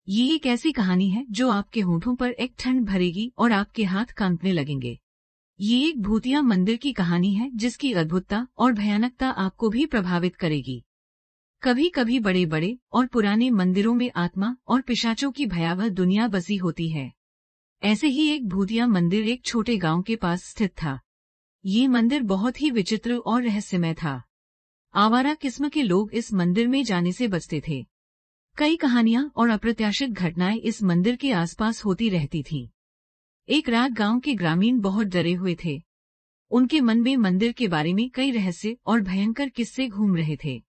ये एक ऐसी कहानी है जो आपके होठों पर एक ठंड भरेगी और आपके हाथ कांपने लगेंगे। ये एक भूतिया मंदिर की कहानी है जिसकी अद्भुतता और भयानकता आपको भी प्रभावित करेगी। कभी कभी बड़े बड़े और पुराने मंदिरों में आत्मा और पिशाचों की भयावह दुनिया बसी होती है। ऐसे ही एक भूतिया मंदिर एक छोटे गांव के पास स्थित था। ये मंदिर बहुत ही विचित्र और रहस्यमय था। आवारा किस्म के लोग इस मंदिर में जाने से बचते थे। कई कहानियां और अप्रत्याशित घटनाएं इस मंदिर के आसपास होती रहती थीं। एक रात गांव के ग्रामीण बहुत डरे हुए थे। उनके मन में मंदिर के बारे में कई रहस्य और भयंकर किस्से घूम रहे थे।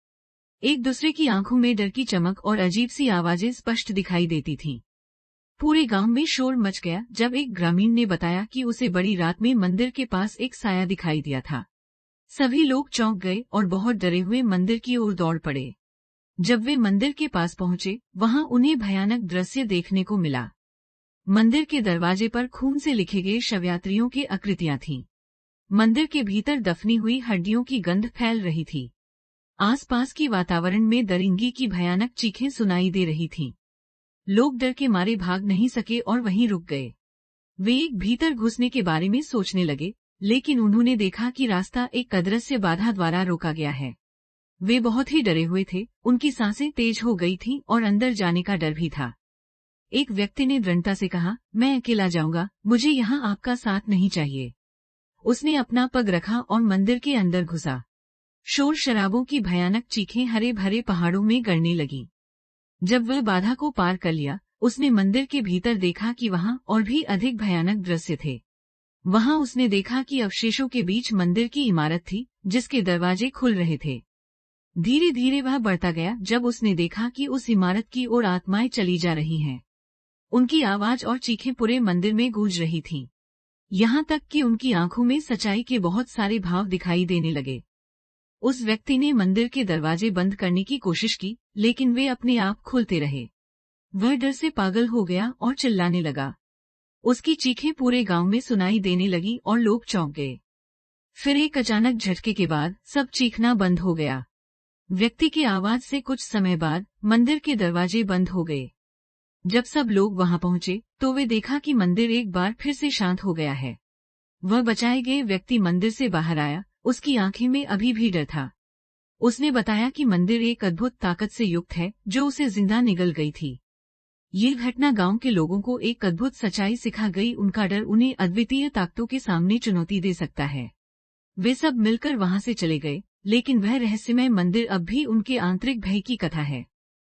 एक दूसरे की आंखों में डर की चमक और अजीब सी आवाजें स्पष्ट दिखाई देती थीं। पूरे गांव में शोर मच गया जब एक ग्रामीण ने बताया कि उसे बड़ी रात में मंदिर के पास एक साया दिखाई दिया था। सभी लोग चौंक गए और बहुत डरे हुए मंदिर की ओर दौड़ पड़े। जब वे मंदिर के पास पहुंचे, वहां उन्हें भयानक दृश्य देखने को मिला। मंदिर के दरवाजे पर खून से लिखे गए शवयात्रियों की आकृतियां थीं। मंदिर के भीतर दफनी हुई हड्डियों की गंध फैल रही थी। आसपास की वातावरण में दरिंगी की भयानक चीखें सुनाई दे रही थीं। लोग डर के मारे भाग नहीं सके और वहीं रुक गए। वे एक भीतर घुसने के बारे में सोचने लगे, लेकिन उन्होंने देखा कि रास्ता एक अदृश्य बाधा द्वारा रोका गया है। वे बहुत ही डरे हुए थे, उनकी सांसें तेज हो गई थीं और अंदर जाने का डर भी था। एक व्यक्ति ने दृढ़ता से कहा, मैं अकेला जाऊंगा, मुझे यहाँ आपका साथ नहीं चाहिए। उसने अपना पग रखा और मंदिर के अंदर घुसा। शोर शराबों की भयानक चीखें हरे भरे पहाड़ों में गड़ने लगीं। जब वह बाधा को पार कर लिया, उसने मंदिर के भीतर देखा कि वहां और भी अधिक भयानक दृश्य थे। वहां उसने देखा कि अवशेषों के बीच मंदिर की इमारत थी, जिसके दरवाजे खुल रहे थे। धीरे धीरे वह बढ़ता गया जब उसने देखा कि उस इमारत की ओर आत्माएं चली जा रही हैं। उनकी आवाज और चीखें पूरे मंदिर में गूंज रही थीं। यहाँ तक कि उनकी आंखों में सच्चाई के बहुत सारे भाव दिखाई देने लगे। उस व्यक्ति ने मंदिर के दरवाजे बंद करने की कोशिश की, लेकिन वे अपने आप खुलते रहे। वह डर से पागल हो गया और चिल्लाने लगा। उसकी चीखें पूरे गांव में सुनाई देने लगी और लोग चौंक गए। फिर एक अचानक झटके के बाद सब चीखना बंद हो गया। व्यक्ति की आवाज से कुछ समय बाद मंदिर के दरवाजे बंद हो गए। जब सब लोग वहां पहुंचे तो वे देखा कि मंदिर एक बार फिर से शांत हो गया है। वह बचाए गए व्यक्ति मंदिर से बाहर आया, उसकी आंखें में अभी भी डर था। उसने बताया कि मंदिर एक अद्भुत ताकत से युक्त है जो उसे जिंदा निगल गई थी। ये घटना गांव के लोगों को एक अद्भुत सच्चाई सिखा गई, उनका डर उन्हें अद्वितीय ताकतों के सामने चुनौती दे सकता है। वे सब मिलकर वहां से चले गए, लेकिन वह रहस्यमय मंदिर अब भी उनके आंतरिक भय की कथा है।